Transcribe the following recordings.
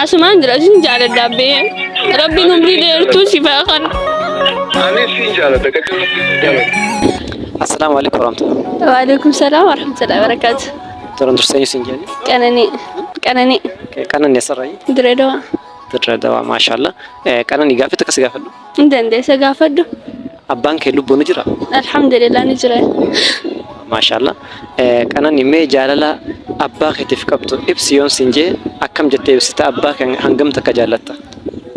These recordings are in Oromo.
Asumaan jira sin jaaladha abbee. Rabbiin umrii dheertuu si faaqan. Ani sin jaaladha kakkalatti sin jaaladha. Assalamu alaikum warahmatullahi. Waalaikum salaam warahmatullahi wabarakatuh. Turan dursanii sin jedhani. Qananii. Qananii asirraa. Direedawaa. Direedawaa maashaallah. Qananii gaafete kas gaafadhu. Hin dandeessa gaafadhu. Abbaan kee lubbuun jira? Alhamdulillah ni jira. Maashaallah. Qananii mee jaalala abbaa keetiif qabdu ibsi yoon sin jee akkam jettee ibsita abbaa kee hangam takka jaallatta?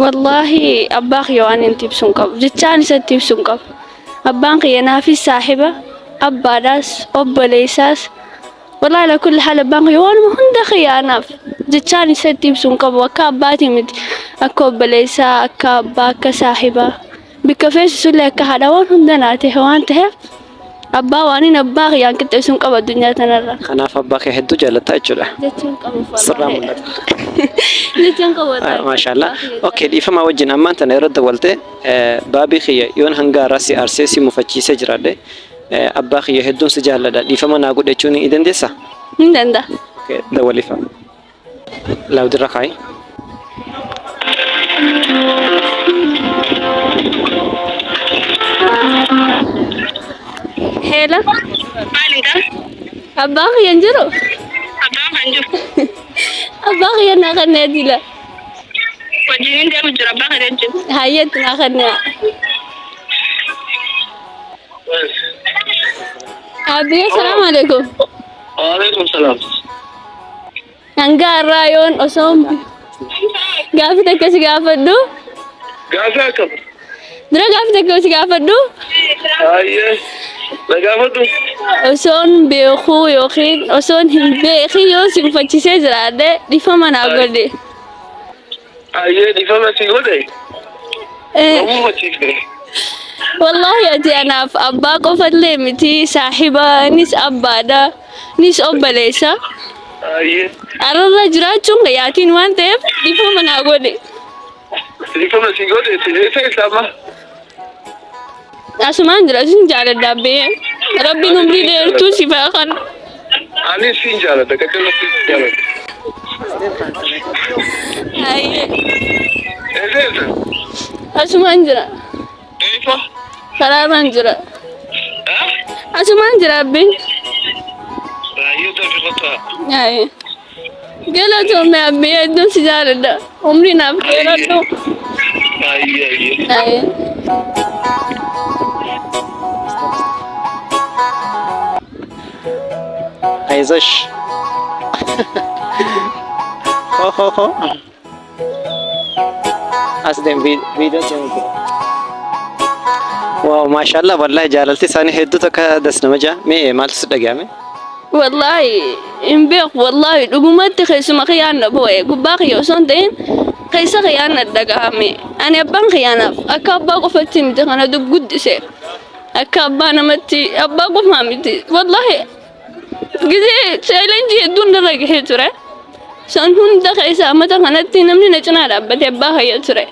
Wallahi abbaa kiyya waan inni ibsuun qabu jechaan isatti ibsuun qabu. Abbaan kiyya naafis saahiba abbaadhaas obboleessaas wallahi ala kulli haal abbaan kiyya waanuma hunda kiyyaanaaf jechaan isatti ibsuun qabu akka abbaatii miti akka obboleessaa akka abbaa akka saahibaa bikka feesisullee akka haadha waan hunda naa ta'e waan ta'eef abbaa waaniin abbaa kiyyaan qixxeessuun qaba addunyaa tanarra. Kanaaf abbaa kee hedduu jaallatta jechuudha. Jechuun qabu Sirraa mul'ata. Jechuun qabu. Maashaallah. Okay, dhiifama wajjin ammaan tana yeroo dawwalte baabii kiyya yoon hanga arasi arsee si mufachiisee jiraadhe abbaa kiyya hedduun si jaalladha dhiifama naa godhe jechuun ni dandeessaa? Hin danda'a. Okay, dawwalifa. Laawdirra kaayi. Hello. Maalinka? Abbaa kiyya hin jiru? Abbaan kan jiru. Abbaa kiyya naa kannee dila. Wajjin deemu jira abbaa kan jiru. Hayyeetti naa kannee. Abbiya salaamu alaikum. Waalaikum salaam. Hanga irraa yoon osoo gaafi takka si gaafadhu. Gaafa akkam? Dura gaafi takka si gaafadhu. Hayyee. Na gaafadhu. Osoon beekuu yookiin osoon hin beekin yoo si mufachiisee jiraadhe dhiifama naa godhe. Hayyee dhiifama si godhe. Namuu mufachiifne. Wallahi ati anaaf abbaa qofallee miti saahiba nis abbaadha nis obboleessa. Hayyee. Ararra jiraachuun gayyaatiin waan ta'eef dhiifama naa godhe. Dhiifama si godhe si eessa isaama? Asumaan jira sin jaaladha abbee. Rabbiin umrii dheertuu si faaqan. Ani sin jaaladha kakkalatti sin jaaladha. Hayyee. Eessa eessa? Asumaan jira. Eessa? Karaaraan jira. Haa? Asumaan jira abbee. Hayyee taphifata. Hayyee. Galatoome abbee hedduun si jaaladha. Umrii naaf dheeradhu. Hayyee hayyee. Hayyee. አይዞሽ ሆ አስደም ቪዲዮ ጀምሮ ዋው ማሻአላ ወላሂ ጃለልቲ ሳኒ ሄዱ ተከ ደስ ነመጃ ሜ ማልስ ደጋሜ والله إن بيق والله دقومات خيس ما خيانة بوي قباق يوصون دين خيس خيانة دقامي أنا أبان خيانة أكابا قفتي متخنا دب قدسي أكابا نمتي أبا قفها متي والله قدي سيلنجي دون درجة هترة سان هون دخيسة متخنا تي نمني نجنا ربتي أبا هي ترة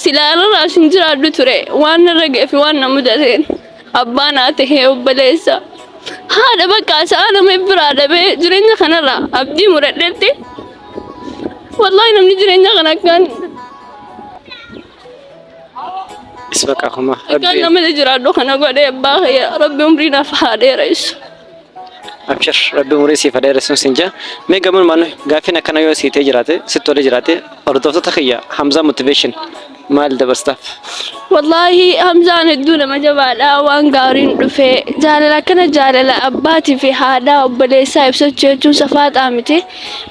سلالة راشين جرادو ترة وانا رجع في وانا مدرين أبا ناته وبليسا هذا بقى أنا ما يبرد جرينا خنرا أبدي مردتي والله نمني جرينا خنا كان اسمك أخوما كان نمد جرادو خنا قدي أباه يا ربي عمرنا فهذا رئيس أبشر ربي مريسي فدي رسم سنجا مي قبل ما قافنا كنا يو سيتي جراته ستوري جراته أردوت تخيا حمزة موتيفيشن مال دبستاف والله همزان الدنيا ما جبال وان قارين في جاللا كنا جاللا أباتي في هذا وبليسا يبسط جيتو صفات آمتي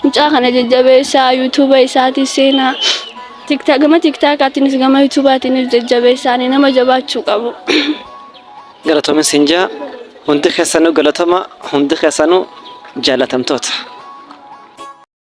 مجاخنا ججبيسا يوتيوب يساتي سينا تيك تاك ما تيك تاك أتنس كما يوتيوب أتنس ججبيسا نينا ما جبات شو كابو قالتهم سنجا هندخ سنو قالتهم هندخ سنو جالتهم توت